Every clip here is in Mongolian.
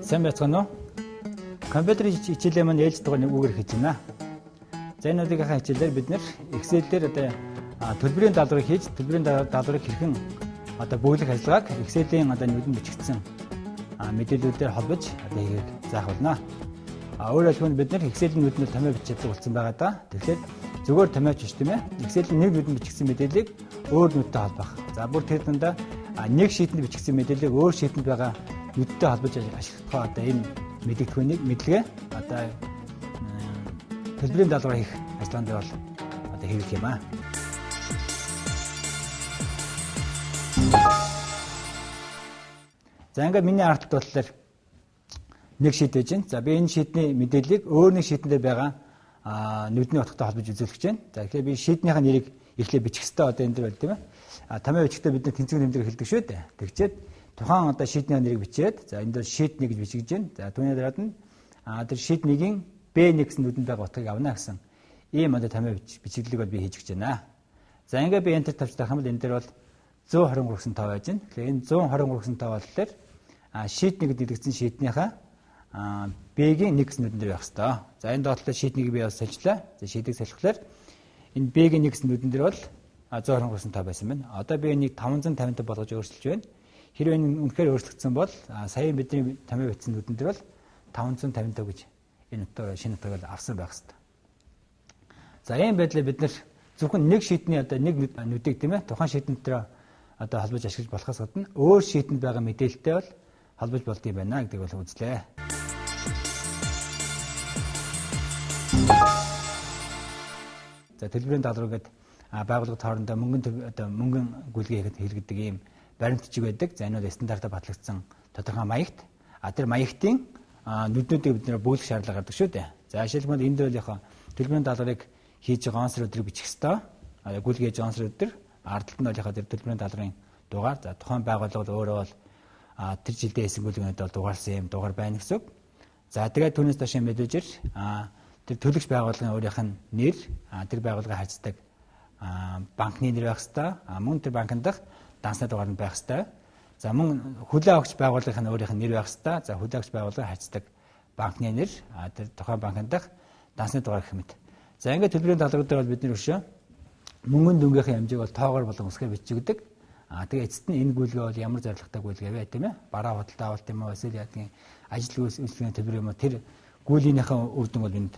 Сайн байцгаана уу? Компьютерийн хичээлээ маань ээлж дугаар үгээр хийж байна. За энэ удаагийн хичээлээр бид нэр Excel дээр одоо төлбөрийн даалгаврыг хийж, төлбөрийн даалгаврыг хэрхэн одоо бүглэх ажиллагааг Excel-ийн одоо нүдэнд бичигдсэн мэдээллүүдээр холбож одоо хийгээд заах болно. Өөрөөр хэлбэл бид нэр Excel-ийн нүдэнд томьёо бичиж болсон байгаа да. Тэгэхээр зүгээр томьёоч биш тийм ээ. Excel-ийн нэг нүдэнд бичигдсэн мэдээллийг өөр нүдтэй холбох. За бүр тэр дундаа нэг шийтэнд бичигдсэн мэдээллийг өөр шийтэнд байгаа нүдтэй холбож ашиглах одоо энэ мэдлэгээ одоо төлбөрийн даалгавар хийх ажиллагаанд бол одоо хэрэглэх юм аа. За ингээд миний ард болохоор нэг шийт байж байна. За би энэ шийтний мэдээллийг өөр нэг шийтэндээ байгаа нүдний утгатай холбож үзүүлэх гэж байна. За тэгэхээр би шийтнийхээ нэрийг эхлээ бичих хэрэгтэй одоо энэ дэр бол тийм ээ. Томьёо бичихтэй бид нар тэнцвэр нэмдэг хэлдэг шүү дээ. Тэгчээд тухайн одоо шийтний нэрийг бичээд за энэ дээр шийт 1 гэж бичиж байна. За түүний дараад нь тэр шийт 1-ийн B1 гэсэн нүдэнд байгаа утгыг авна гэсэн ийм одоо томьёо бичиглэлийг бол би хийж гэж байна. За ингээд би enter тавьчих юм бол энэ дээр бол 123 тав байж байна. Тэгэхээр энэ 123 тав болохоор шийт 1 гэдэгдсэн шийтнийхээ B-ийн 1 гэсэн нүдэн дээр байх хэрэгтэй. За энэ доотлоо шийт 1-ийг би бас солилцлаа. За шийтийг солихлоор энэ B-ийн 1 гэсэн нүдэн дээр бол 123 тав байсан байна. Одоо би энийг 550 болгож өөрчилж байна. Хэрвээ энэ үнэхээр өөрчлөгдсөн бол сая бидний томьёо бичсэн нүдэн дээр бол 550 гэж энэ шинэ утгыг авсан байх хэрэгтэй. За ийм байдлаар бид нар зөвхөн нэг шийтний одоо нэг нүдийг тийм ээ тухайн шийтэн дээр одоо холбож ашиглаж болохоос гадна өөр шийтэнд байгаа мэдээлэлтэй бол холбож болдгийм байна гэдгийг бол үзлээ. За төлбөрийн даалгавар гэдэг байгууллагад хоорондоо мөнгөн гүйлгээ хийхэд хэлэгддэг ийм баримт жиг байдаг. За энэ бол стандартаар батлагдсан тодорхой маягт. Тэр маягтын нүднүүдийг бид нэр бөөлөх шаардлага гардаг шүү дээ. За жишээлбэл энэ дээр яг төлбөрийн даалгаврыг хийж байгаа онцлог өдрийг бичих ёстой. Гүйлгээ хийж онцлог өдөр ардталд нь бол яг тэр төлбөрийн даалгаврын дугаар. За тухайн байгууллага өөрөө бол тэр жилдээ хийсэн гүйлгээнд бол дугаарсан юм дугаар байна гэсэн үг. За тэгээд түүнээс доош мэдээж тэр төлөгч байгууллагын өөрийнх нь нэр, тэр байгууллагын харьцдаг банкны нэр байх ёстой. Мөн тэр банкнд дах дансны дугаар нь байх ёстой. За мөн хүлээн авагч байгууллагын өөрийнх нь нэр байх ёстой. За хүлээн авагч байгууллагын харьцдаг банкны нэр, тэр тухайн банкнд дах дансны дугаар гэх мэт. За ингээд төлбөрийн даалгавар дээр бол бид нэр өшөө мөнгөнд дүнгийнхээ хэмжээг бол тоогоор болон үсгээр бичигддэг. Тэгээ эцэст нь энэ гүйлгээ бол ямар зорилготой гүйлгээ вэ тийм ээ? Бараа худалдаа авалт юм уу, эсвэл яадгийн ажил үйлчлэгийн төлбөр юм уу? Тэр гүйлийнхээ үр дүн бол энд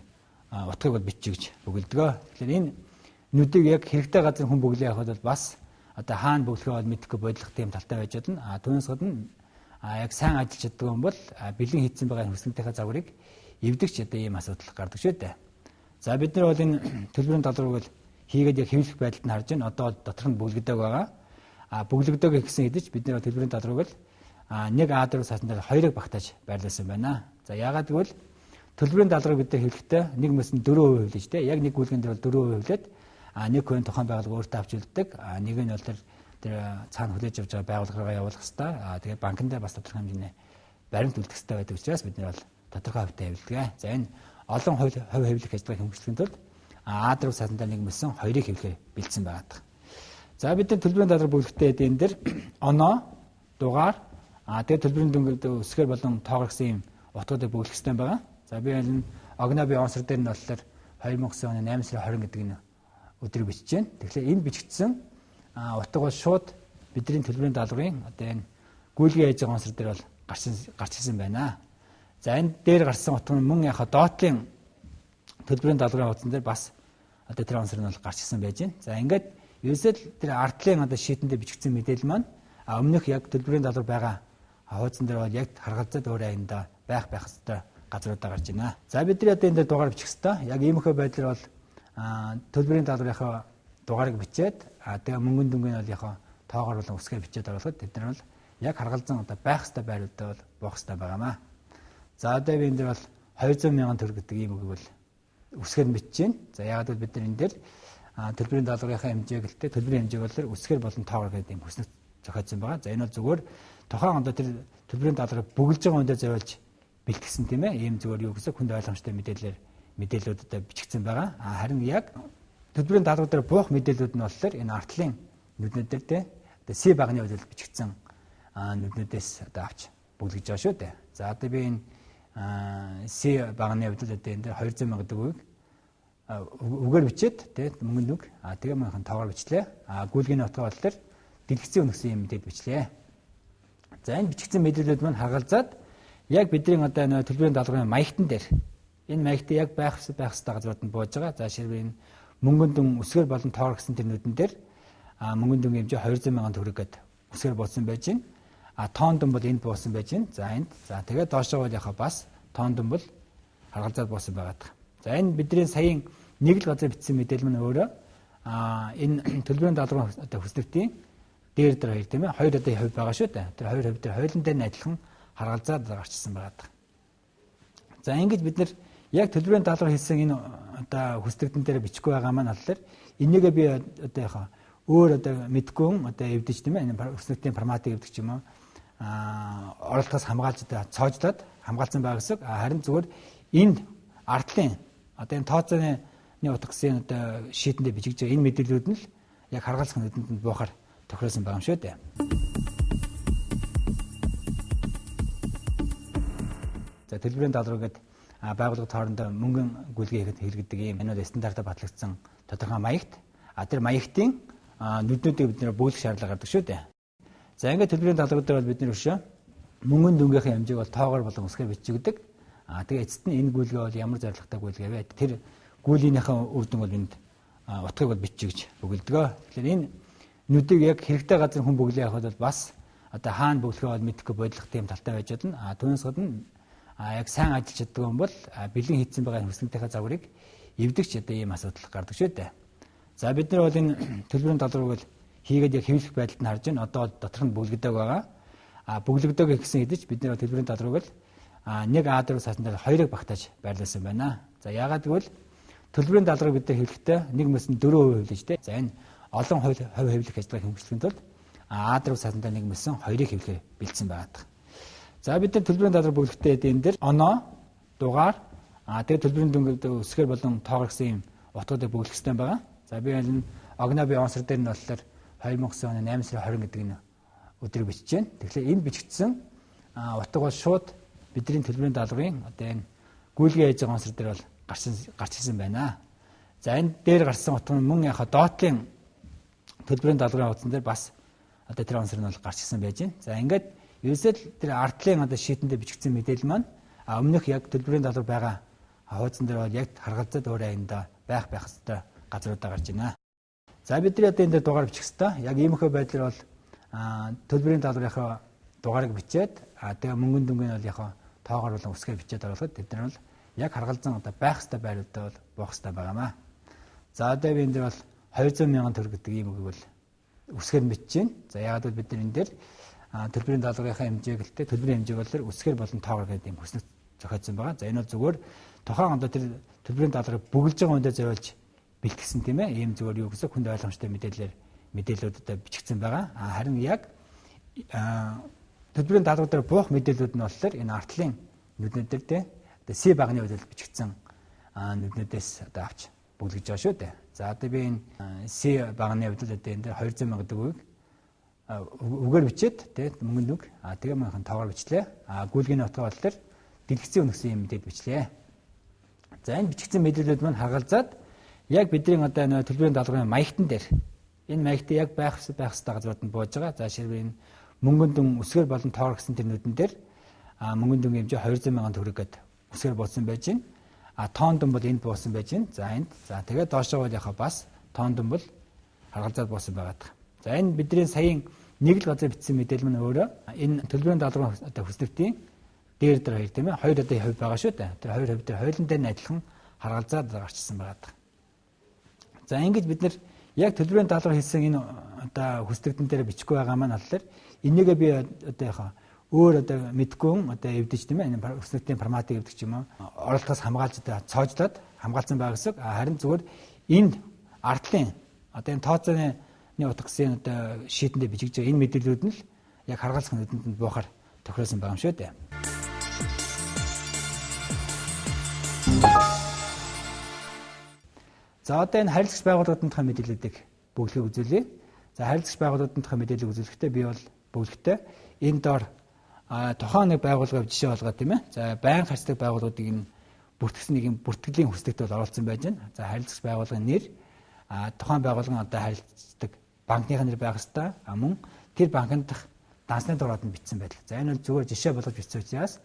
утгыг бол бичиж бөглөдгөө. Тэгэхээр энэ нүдийг яг хэрэгтэй газар хүн бөглөө явахад бол бас одоо хаана бөглөхөө бол мэдэхгүй бодлох тийм талтай байж байна. Түүнээс гадна яг сайн ажиллаж чаддаг хүн бол бэлэн хийцэн байгаа хүслэнтэйхээ загварыг эвдэгч одоо ийм асуудал гардаг шүү дээ. За бид нар бол энэ төлбөрийн даалгаврыг бол хийгээд яг хэвлэх байдалд нь харж байна. Одоо доторх нь бүглэгдэг байгаа. Бүглэгдэг гэсэн хэдиж бид нар төлбөрийн даалгаврыг нэг А4 саасан дээр 2-ыг багтааж байрлуулсан байна. За яагаад гэвэл төлбөрийн даалгаврыг бид нар хэвлэхдээ нэг мэс нь 4% хөвлөж дээ. Яг нэг гүйлгэн дээр бол 4% хөвлөд нэг хүн тухайн байгууллага өөртөө авч үлддэг. Нэг нь бол тэр цаана хүлээж авч байгаа байгууллагаараа явуулах хэрэгтэй. Тэгээд банкндаа бас тодорхой хэмжээний баримт үлдэх хэрэгтэй байдаг учраас бид нар бол тодорхой хувьтай хэвлэдэг. За энэ олон хувь хэвлэх ажиллагааг хэмжүүлэхэд бол А4 саатандаа нэг мэсэн 2-ыг хэвлэхээр бэлдсэн байгаа. За бид нар төлбөрийн даалгавар бүлэгтээ энэ дээр оноо, дугаар, тэгээд төлбөрийн дүнгээр өсгөр болон тоогоор гэсэн юм утгуудыг бүглэх хэрэгтэй байгаа. За би энэ огноби онцор дээр нь болохоор 2009 оны 8 сарын 20 гэдэг нь өдрийг бичиж байна. Тэгэхээр энэ бичигдсэн утга бол шууд бидний төлбөрийн даалгаврын одоо энэ гүйлгээ хийж байгаа онцор дээр бол гарч ирсэн байна. За энэ дээр гарсан утга нь мөн яг доотлын төлбөрийн даалгаврын хуудсан дээр бас одоо тэр онцор нь бол гарч ирсэн байж байна. За ингээд ерөөсөө тэр артлын одоо шийтэндээ бичигдсэн мэдээлэл маань өмнөх яг төлбөрийн даалгавар байгаа хуудсан дээр бол яг харгалзаад өөр аяндаа байх хэвээр газруудаа гарч байна. За бидний одоо энэ дээр дугаар бичих хэвээр. Яг иймэрхүү байдлаар бол төлбөрийн даалгаврынхаа дугаарыг бичээд тэгээ мөнгөнд дүнгийн бол яг тоогоор болон үсгээр бичээд оруулахад тэд нар бол яг харгалзан одоо байх хэвээр байруудаа бол буух хэвээр байгаамаа. За одоо би энэ дээр бол 200 мянган төгрөг гэдэг ийм үг бол үсгээр бичиж байна. За яагаад гэвэл бид нар энэ дээр төлбөрийн даалгаврынхаа хэмжээг гэлтэй төлбөрийн хэмжээг бол үсгээр болон тоогоор гэдэг юм хүснэг зохиоцсон байгаа. За энэ бол зүгээр тухайн одоо тэр төлбөрийн даалгаврыг бүгэлж байгаа хүндээ зориулж бэлтгэсэн тийм ээ. Ийм зүгээр юу гэсэн хүнд ойлгомжтой мэдээллүүдэд бичигдсэн байгаа. Харин яг төлбөрийн даалгавар дээр буух мэдээллүүд нь болохоор энэ артлын нүднүүд дээр С багны хувьд бичигдсэн нүднүүдээс одоо авч бүглэж байгаа шүү дээ. За одоо би энэ C багны хувьд л одоо энэ дээр 200 мянга төгрөгийг үгээр бичээд тий мөнгөнд үг тэгээ мөнхөн тоогоор бичлээ. Гүйлгийн нотгоо болохоор дэлгэцийн үнэсэн юм мэдээд бичлээ. За энэ бичигдсэн мэдээлэлүүд маань харгалзаад яг бидний одоо энэ төлбөрийн даалгаврын маягтан дээр энэ маягт яг байх ёстой газрууд нь бууж байгаа. За ширвээ энэ мөнгөнд дүн өсгөр болон тоогоор гэсэн тэрнүүдэн дээр мөнгөнд дүн хэмжээ 200 мянган төгрөг гээд өсгөр буусан байж байна. Тоон дүн бол энд буусан байж байна. За энд за тэгээд доошоо бол яхаа бас тоон дүн бол харгалзаад буусан байгаа. За энэ бидний саяын нэг л газар бичсэн мэдээлэл нь өөрөө энэ төлбөрийн даалгаврын одоо хүснэгтийн дээр хоёр тийм ээ хоёр одоо хувь байгаа шүү дээ. Тэр хоёр хувь дээр хоёулын дээр нь адилхан харгалзаад гарчсан байгаа. За ингэж бид нэр яг төлбөрийн даалгавар хийсэн энэ одоо хүснэгтэн дээр бичихгүй байгаа маань болохоор энийгээ би одоо яхаа өөр одоо мэдгүй одоо эвдэж тийм ээ энэ хүснэгтийн форматыг эвдэх юм уу оролдохоос хамгаалж одоо цоожлоод хамгаалсан байгаа гэсэн. Харин зүгээр энд ардлын одоо энэ тооцооны утга гэсэн одоо шийдэндээ бичигдэж байгаа энэ мэдээллүүд нь л яг харгалзах нүдэнд нь буухаар тохиросон байгаа юм шүү дээ. За төлбөрийн даалгавар гэдэг байгууллагын хоорондоо мөнгөн гүйлгээ хийхэд хэрэгдэг ийм энэ стандартаар батлагдсан тодорхой маягт тэр маягтын нүднүүдийг бид нэр бөөлөх шаардлага гардаг шүү дээ. За ингээд төлбөрийн даалгавар дээр бол бид нэр өшөө мөнгөн дүнгийнхээ хэмжээг бол тоогоор болон үсгээр бичигддэг. Тэгээ эцэст нь энэ гүйлгээ бол ямар зорилготой гүйлгээ вэ? Тэр гүйлгийнхээ үр дүн бол энд утгыг бол бичиж бөглөдгөө. Тэгэхээр энэ нүдийг яг хэрэгтэй газар хүн бөглөө явахад бол бас одоо хаана бөглөхөө бол мэдэхгүй бодлох тийм талтай байж байна. Түүнээс гадна яг сайн ажиллаж чаддаг хүн бол бэлэн хийцэн байгаа хүснэгтийнхээ загварыг эвдэгч одоо ийм асуудал гардаг шүү дээ. За бид нар бол энэ төлбөрийн даалгаврыг хийгээд яг хэвлэх байдалд нь харж байна. Одоо дотор нь бөглөгдөг байгаа. Бөглөгдөг гэсэн хэдиж бид нар төлбөрийн даалгаврыг нэг А4 саасан дээр хоёрыг багтааж байрлуулсан байна. За яагаад гэвэл төлбөрийн даалгаврыг бид нар хэвлэхдээ нэг мэс нь 4% хэвлэж дээ. За энэ олон хувь хэвлэх ажиллагааг хэмжүүлэхэд бол А4 саасан дээр нэг мэс нь 2-ыг хэвлэхээр бэлдсэн байгаа. За бид нар төлбөрийн даалгавар бүлэгтээ энэ дээр оноо, дугаар, тэгээд төлбөрийн дүнгийн үсгээр болон тоогоор гэсэн юм утгуудыг бүглэх хэрэгтэй байгаа. За би энэ огноо би онсор дээр нь болохоор 2009 оны 8 сарын 20 гэдэг энэ өдрийг бичиж байна. Тэгэхээр энэ бичигдсэн утга бол шууд бидний төлбөрийн даалгаврын одоо энэ гүйлгээ хийж байгаа онсор дээр бол гарч ирсэн байна. За энэ дээр гарсан утга нь мөн яхаа доотлын төлбөрийн даалгаврын хуудсан дээр бас одоо тэр онсор нь бол гарч ирсэн байж байна. За ингээд ерөөсөө тэр артлын одоо шийдэндээ бичигдсэн мэдээлэл маань өмнөх яг төлбөрийн даалгавар байгаа хуудсан дээр бол яг харгалзаад өөр аяндаа байх хэвээр газруудаа гарч байна. За бидний одоо энэ дээр дугаар бичих хэвээр яг иймэрхүү байдлаар бол төлбөрийн даалгаврынхаа дугаарыг бичээд тэгээ мөнгөн дүнгийн бол яг тоогоор болон үсгээр бичээд оруулахад тэд нар бол яг харгалзан одоо байх хэвээр байруудаа бол буух хэвээр байгаамаа. За одоо би энэ дээр бол 200 мянган төгрөг гэдэг ийм үгийг бол үсгээр бичиж байна. За яагаад гэвэл бид нар энэ дээр төлбөрийн даалгаврынхаа хэмжээг л төлбөрийн хэмжээг бол үсгээр болон тоогоор гэдэг юм хүснэг зохиоцсон байгаа. За энэ бол зүгээр тухайн одоо тэр төлбөрийн даалгаврыг бүгэлж байгаа хүндээ зориулж бэлтгэсэн тийм ээ. Ийм зүгээр юу гэсэн хүнд ойлгомжтой мэдээллүүдтэй бичигдсэн байгаа. Харин яг төлбөрийн даалгавар дээр буух мэдээллүүд нь болохоор энэ артлын нүднүүд дээр тийм С багны үед бичигдсэн нүднүүдээс одоо авч бүглэж байгаа шүү дээ. За одоо би энэ С багны үед одоо энэ дээр 200 мянга төгрөгийг үгээр бичээд тийм мөнгөнд үг тэгээ мөнхөн тоогоор бичлээ. Гүйлгийн нотгоо болохоор дэлгэцийн үнэсэн юм мэдээд бичлээ. За энэ бичигдсэн мэдээлэлүүд маань харгалзаад яг бидний одоо энэ төлбөрийн даалгаврын маягтан дээр энэ маягт яг байх хэвээр газрууд нь бууж байгаа. За ширвээ энэ мөнгөн дүн үсгээр болон тоогоор гэсэн тэр нүдэн дээр мөнгөн дүнгийн хэмжээ 200 мянган төгрөг гээд үсгээр буусан байж байна. Тоон дүн бол энд буусан байж байна. За энд за тэгээд доошоо бол яхаа бас тоон дүн бол харгалзаад буусан байгаа. За энэ бидний саяын нэг л газар бичсэн мэдээлэл нь өөрөө энэ төлбөрийн даалгаврын одоо хүснэгтийн дээр хоёр тийм ээ хоёр одоо хувь байгаа шүү дээ. Тэр хоёр хувь дээр хоёулын дээр нь адилхан харгалзаад гарчсан байгаа. За ингэж бид нар яг төлбөрийн даалгавар хийсэн энэ одоо хүснэгтэн дээр бичихгүй байгаа маань болохоор энийгээ би одоо яхаа өөр одоо мэдгүй одоо эвдэж тийм ээ энэ хүснэгтийн форматыг эвдэх юм уу оролдохоос хамгаалж одоо цоожлоод хамгаалсан байгаа гэсэн. Харин зүгээр энд артлын одоо энэ тооцооны утга гэсэн одоо шийдэндээ бичигдэж байгаа энэ мэдээллүүд нь л яг харгалзах нүдэнд нь буухаар тохиросон байгаа юм шүү дээ. За одоо энэ харилцагч байгууллагуудынхаа мэдээллүүдийг бөглөхийг үзүүлье. За харилцагч байгууллагуудынхаа мэдээллийг үзүүлэхдээ би бол бөглөхдөө энэ доор тухайн нэг байгууллага жишээ болгоод тийм ээ. За байнга харьцдаг байгууллагуудыг нь бүртгэсэн нэг юм бүртгэлийн хүсэлтд бол оруулсан байж байна. За харилцагч байгууллагын нэр тухайн байгууллагын одоо харилцдаг банкны нэр байх ёстой. Мөн тэр банкнд дах дансны дугаард нь бичсэн байдал. За энэ бол зүгээр жишээ болгож бичсэн учраас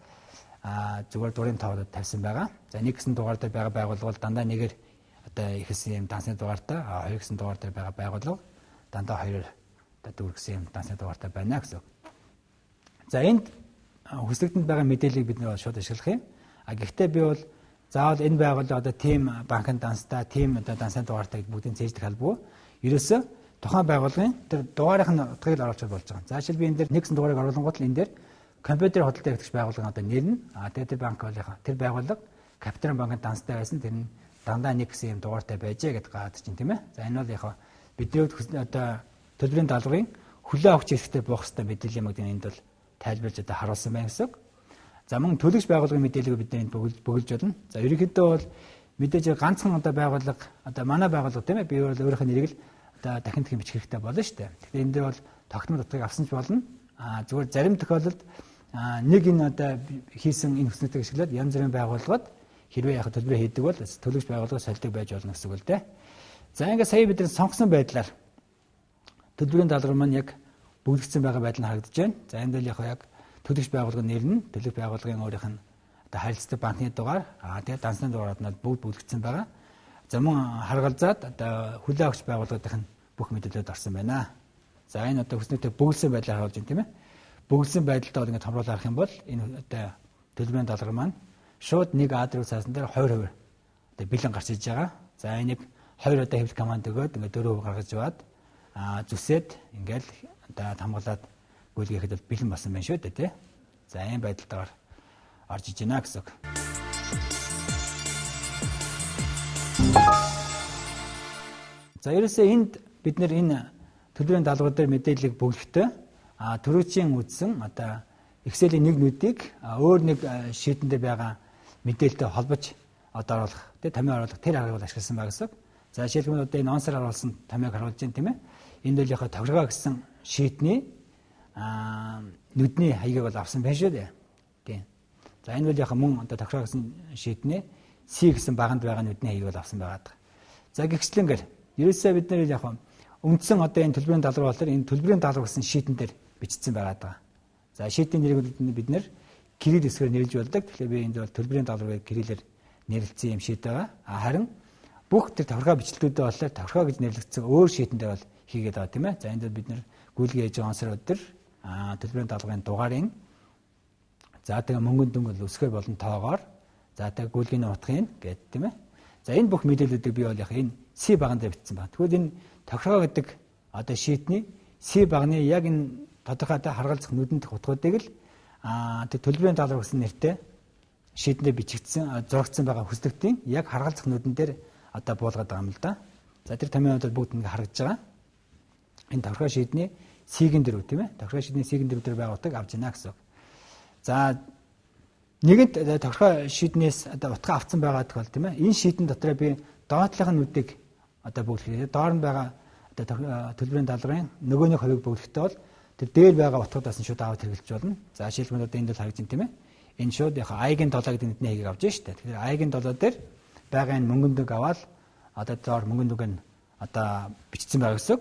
зүгээр дурын тоогод тавьсан байгаа. За нэг гэсэн дугаар дээр байгаа байгууллага бол дандаа нэгээр одоо их гэсэн юм дансны дугаартай, хоёр гэсэн дугаар дээр байгаа байгууллага дандаа хоёроор одоо дөрөв гэсэн юм дансны дугаартай байна гэсэн. За энд хүслэгдэнд байгаа мэдээллийг бид нөө шууд ашиглах юм. Гэхдээ би бол заавал энэ байгууллага одоо тим банкны данстай, тим одоо дансны дугаартай бүгдийг цээжлэх албагүй. Ерөөсөө тухайн байгууллагын тэр дугаарынх нь утгыг оруулж болж байгаа. За жишээл би энэ дээр нэгэн дугаарыг оруулангууд л энэ дээр компьютер хөдөлთა гэдэг байгууллагын одоо нэр нь тэгээд тэр банк болгоо. Тэр байгууллага Капитал банкны данстай байсан. Тэр нь дандаа нэг гэсэн юм дугаартай байжээ гэдэг гад чинь тийм ээ. За энэ бол яг бидний одоо төлбөрийн даалгаврын хүлээн авах хэрэгтэй буух хэрэгтэй мэдээлэл юм гэдэг энд бол тайлбарж одоо харуулсан байна гэсэн. За мөн төлөгч байгууллагын мэдээллийг бид энд бөглөж болно. За ерөнхийдөө бол мэдээж ганцхан одоо байгууллага одоо манай байгууллага тийм ээ. Би өөрийнхөө нэрийг л одоо дахин бичих хэрэгтэй болно шүү дээ. Тэгэхээр энэ дээр бол тогтмол утгыг авсан ч болно. Зүгээр зарим тохиолдолд нэг энэ одоо хийсэн энэ хүснэтийг ашиглаад янз бүрийн байгууллагууд хэрвээ яг төлбөр хийдэг бол төлөгч байгууллага солидог байж болно гэсэн үг л дээ. За ингээд сая бид сонгосон байдлаар төлбөрийн даалгавар маань яг бүгдэгдсэн байгаа байдал нь харагдаж байна. За энд бол яг төлөгч байгууллагын нэр нь төлөв байгууллагын өөрийнх нь одоо харилцдаг банкны дугаар тэгээд дансны дугаарууд нь бүгд бүгдэгдсэн байгаа. За мөн харгалзаад одоо хүлээн авах байгууллагуудын бүх мэдээлэлд орсон байна. За энэ одоо хүснэгтэй бөглсөн байдлаар харуулж байна тийм ээ. Бөглсөн байдалтай бол ингээд томруулж харах юм бол энэ одоо төлбөрийн даалгавар маань шууд нэг А4 цаасан дээр 2% одоо бэлэн гарч иж байгаа. За энийг 2 одоо хэвлэх команд өгөөд ингээд 4% гаргаж яваад зүсээд ингээд одоо хамгаалаад гүйлгээхэд бол бэлэн болсон байна шүү дээ тий. За энэ байдалтайгаар орж иж байна гэсэн үг. За ерөөсөө энд бид нэр энэ төлбөрийн даалгавар дээр мэдээллийг бөглөхдөө төрөөчийн үздсэн одоо Excel-ийн нэг нүдийг өөр нэг шийдэн дээр байгаа мэдээлэлтэй холбож одоо оруулах тий томьёо оруулах тэр аргыг ашигласан байгаа гэсэн. За жишээлбэл одоо энэ онсоор оруулсан томьёог харуулж байна тийм ээ. Энд бол яг тохиргоо гэсэн шийдний нүдний хаягийг бол авсан байна шүү дээ. Тийм. За энэ бол яг мөн одоо тохиргоо гэсэн шийдний C гэсэн баганд байгаа нүдний хаягийг бол авсан байгаа. За гихчлэнгээр ерөөсөө бид нэр яг үндсэн одоо энэ төлбөрийн даалгавар болохоор энэ төлбөрийн даалгавар гэсэн шийдэн дээр бичсэн байгаа даа. За шийдний нэрийг бид нэр кирилл хэсгээр нэрлэж болдог. Тэгэхээр би энд бол төлбөрийн даалгаврыг кириллээр нэрлэлцсэн юм шийд байгаа. Харин бүх тэр тохиргоо бичлэгүүдээ болохоор тохиргоо гэж нэрлэгдсэн өөр шийдэн дээр бол хийгээд байгаа тийм ээ. За энд бид нэр гүйлгээ ээж онсор өдөр төлбөрийн даалгаврын дугаарын за тэгээ мөнгөнд дөнгөл өсгөр болон тоогоор за тэгээ гүйлгээний утгыг гээд тийм ээ. За энэ бүх мэдээллүүдийг би бол яг энэ C баган дээр бичсэн байна. Тэгвэл энэ тохиргоо гэдэг одоо шийдний C багны яг энэ тодорхой харгалзах нүдэнд утгуудыг л тэр төлбөрийн даалгавар гэсэн нэртэй шийдэндээ бичигдсэн зурагдсан байгаа хүслэгтийн яг харгалзах нүдэн дээр одоо буулгаад байгаа юм л да. За тэр томьёонууд бүгд ингэ харагдаж байгаа. Энэ тохиргоо шийдний C-ийн дөрөв тийм ээ. Тохиргоо шийдний C-ийн дөрөв дээр байгаа утгыг авч яана гэсэн. За нэгэнт тохиргоо шийднээс одоо утга авсан байгаа тохиол тийм ээ. Энэ шийдэн дотор би доотлохын нүдийг одоо бөглөхөө. Доор нь байгаа одоо төлбөрийн даалгаврын нөгөө нэг хувийг бөглөхдөө бол тэр дээр байгаа утгуудаас нь шууд аваад хэрэглэж болно. За жишээлбэл одоо энд бол харагдаж байна тийм ээ. Энэ шууд яг АЙ-ийн 7 гэдэг нүдний хаягийг авч байна шүү дээ. Тэгэхээр АЙ-ийн 7 дээр байгаа энэ мөнгөнд дөг аваад одоо доор мөнгөнд дөг нь одоо бичсэн байгаа гэсэн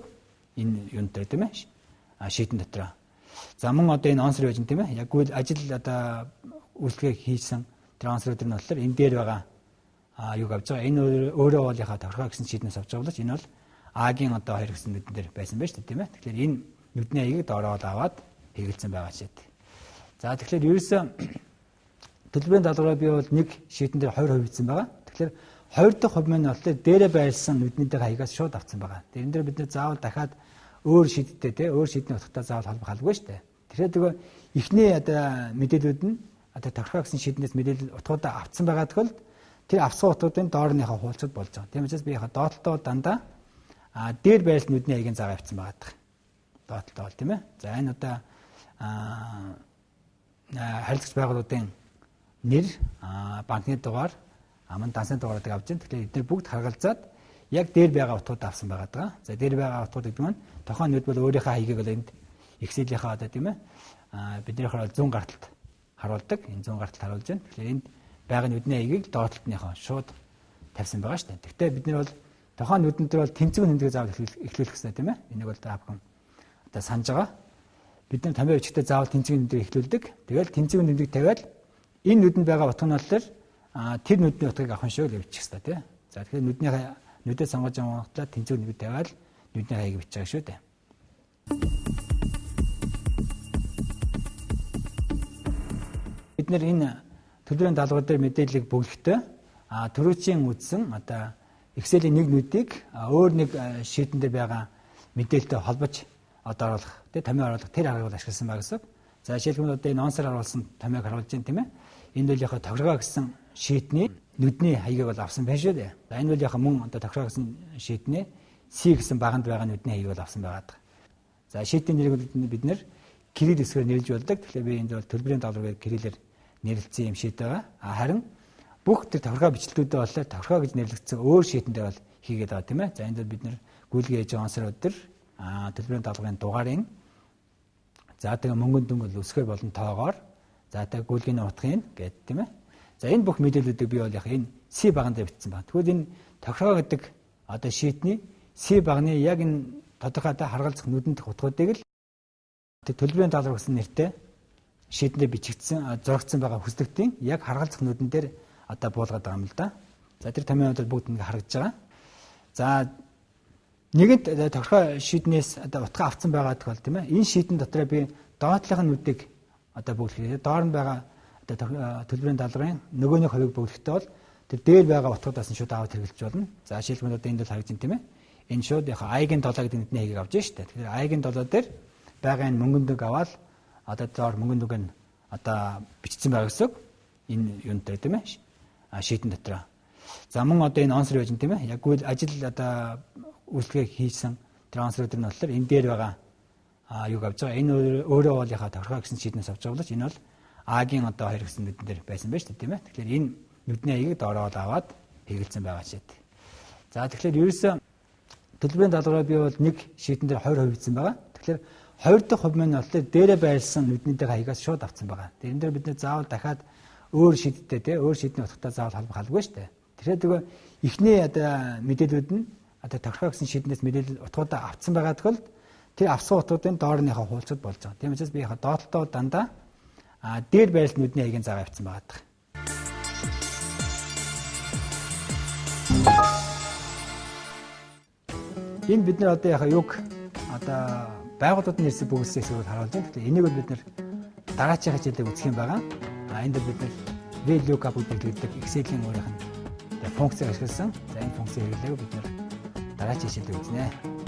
энэ юунд дээр тийм ээ. Шийдэн дотор. За мөн одоо энэ онсор байж тийм ээ. Яг үйл ажил одоо үйлчлэгээ хийсэн тэр онсор өдөр нь болохоор энэ дээр байгаа юг авч байгаа. Энэ өөрөө бол яхаа тохиргоо гэсэн шийднээс авч байгаа боловч энэ бол А-гийн одоо 2 гэсэн нүдэн дээр байсан байж тийм ээ. Тэгэхээр энэ нүдний хаягийг доороо аваад хэрэгэлсэн байгаа ч гэдэг. За тэгэхээр ерөөсөө төлбөрийн даалгавраа би бол нэг шийдэн дээр 2% бичсэн байгаа. Тэгэхээр 2 дахь хувь маань болохоор дээрээ байрлсан нүдний хаягаас шууд авсан байгаа. Тэрэн дээр бид нэ заавал дахиад өөр шийдтэй те өөр шийдний утгатай заавал холбох албагүй шүү дээ. Тэгэхээр тэгээ эхний одоо мэдээлүүд нь одоо тохиргоо гэсэн шийднээс мэдээлэл утгуудаа авсан байгаа тохиолдолд тэр авсан утгуудын доорныхаа хуулцад болж байгаа. Тийм учраас би яхаа доотлолтоо дандаа дээр байрлал нүдний хаягийн загаа авсан байгаа. Доотлолтоо бол тийм ээ. За энэ одоо харилцагч байгууллагын нэр, банкны дугаар, мөн дансны дугаарыг авч байна. Тэгэхээр эдгээр бүгд харгалзаад яг дээр байгаа утгууд авсан байгаа даа. За дээр байгаа утгууд гэдэг нь тохион нүд бол өөрийнхөө хаягийг бол энд Excel-ийнхаа одоо тийм ээ биднийхээ 100 гарталд харуулдаг. Энэ 100 гарталд харуулж байна. Тэгэхээр энд байгаа нүдний хаягийг доод талтныхоо шууд тавьсан байгаа шүү дээ. Гэхдээ бид нар бол тухайн нүдэн дээр бол тэнцвэг нэмдэг заавал эхлүүлэх хэрэгтэй тийм ээ. Энийг бол та бүхэн одоо санаж байгаа. Бид нар томьёо бичгтээ заавал тэнцвэг нэмдэг эхлүүлдэг. Тэгэл тэнцвэг нэмдэг тавиад энэ нүдэнд байгаа утга нь болохоор тэр нүдний утгыг авах шүү гэж бичих хэрэгтэй тийм. За тэгэхээр нүдээ сонгож байгаа хугацаанд тэнцвэг нэмдэг тавиад нүдний хаягийг бичих байгаа шүү дээ. Бид нар энэ төлбөрийн даалгавар дээр мэдээллийг бүглэхдээ түрүүчийн үзсэн одоо Excel-ийн нэг нүдийг өөр нэг шийдэн дээр байгаа мэдээлэлтэй холбож одоо оруулах, томьёо оруулах тэр аргыг ашигласан байгаа гэсэн. За жишээлбэл одоо энэ онцоор харуулсан томьёог харуулж байна тийм ээ. Энэ бол яг тохиргоо гэсэн шийдний нүдний хаягийг бол авсан байна шүү дээ. За энэ бол яг мөн одоо тохиргоо гэсэн шийдний C гэсэн баганд байгаа нүдний хаягийг бол авсан байгаа. За шийдний нэрийг бид нэр кирилл хэсгээр нэрлэж болдог. Тэгэхээр би энд бол төлбөрийн даалгаврыг кириллээр нэрлэлцсэн юм шийд байгаа. Харин бүх тэр тохиргоо бичлэгүүдээ болоо тохиргоо гэж нэрлэгдсэн өөр шийдэндээ бол хийгээд байгаа тийм ээ. За энд бид нэр гүйлгээ ээж онцор өдөр төлбөрийн даалгаврын дугаарыг за тэгээ мөнгөнд дүнгэл өсгөө болон тоогоор за тэгээ гүйлгээний утгыг гээд тийм ээ. За энэ бүх мэдээллүүдийг би бол яг энэ C баган дээр бичсэн байна. Тэгвэл энэ тохиргоо гэдэг одоо шийдний C багны яг энэ тодорхой харгалзах нүдэнд утгуудыг л төлбөрийн даалгавар гэсэн нэртэй шийдэндээ бичигдсэн зурагдсан байгаа хүсдэгтийн яг харгалзах нүдэн дээр одоо буулгаад байгаа юм л да. За тэр томьёонууд бүгд ингэ харагдаж байгаа. За нэгэнт тохиргоо шийднээс одоо утга авсан байгаа тохиол тийм ээ. Энэ шийдэн дотроо би доотлогын нүдийг одоо бүглэхээр доор нь байгаа одоо төлбөрийн даалгаврын нөгөө нэг хувийг бүглэхдээ бол тэр дээр байгаа утгуудаас нь шууд аваад хэрэглэж болно. За жишээлбэл одоо энд бол харагдаж байна тийм ээ. Энэ шууд яг аягийн 7 гэдэг нүдний хаягийг авж байна шүү дээ. Тэгэхээр аягийн 7 дээр байгаа энэ мөнгөн дүг аваад одоо доор мөнгөн дүг нь одоо бичсэн байгаа гэсэн энэ юунтай тийм ээ. Шийдэн дотор. За мөн одоо энэ онцор байж тийм ээ. Яг үйл ажил одоо үйлчлэгээ хийсэн тэр онцор өдөр нь болохоор энэ дээр байгаа юг авч байгаа. Энэ өөрөө бол яхаа тохиргоо гэсэн шийднээс авч байгаа бол энэ бол А-гийн одоо 2 гэсэн нүдэн дээр байсан байж тийм ээ. Тэгэхээр энэ нүдний хаягийг доороо аваад хэрэгэлсэн байгаа шийд. За тэгэхээр ерөөсөө төлбөрийн даалгавраа би бол нэг шийдэн дээр 20% бичсэн байгаа. Тэгэхээр 2 дахь хувь маань болохоор дээрээ байрлсан нүднийдээ хаягаас шууд авсан байгаа. Тэрэн дээр бид нэ заавал дахиад өөр шийдтэй тий өөр шийдний утгатай заавал холбох албагүй шүү дээ. Тэгэхээр нөгөө эхний одоо мэдээлүүд нь одоо тохиргоо гэсэн шийднээс мэдээлэл утгуудаа авсан байгаа тохиолдолд тэр авсан утгуудын доорныхоо хуулцад болж байгаа. Тийм учраас би яг доотлоо дандаа дээр байрлал нүдний хаягийн зав авсан байгаа. Энэ бид нар одоо яг юг одоо байгууллагын нэрсийг бүгэлсэн хэсгүүд харуулж байна. Тэгэхээр энийг бол бид нар дараагийн хичээлээр үзэх юм байгаа. Энд бид нар VLOOKUP гэдэг Excel-ийн өөрийнх нь функцийг ашигласан. За энэ функцийг хэрэглээг бид нар дараагийн хичээлээр үзнэ.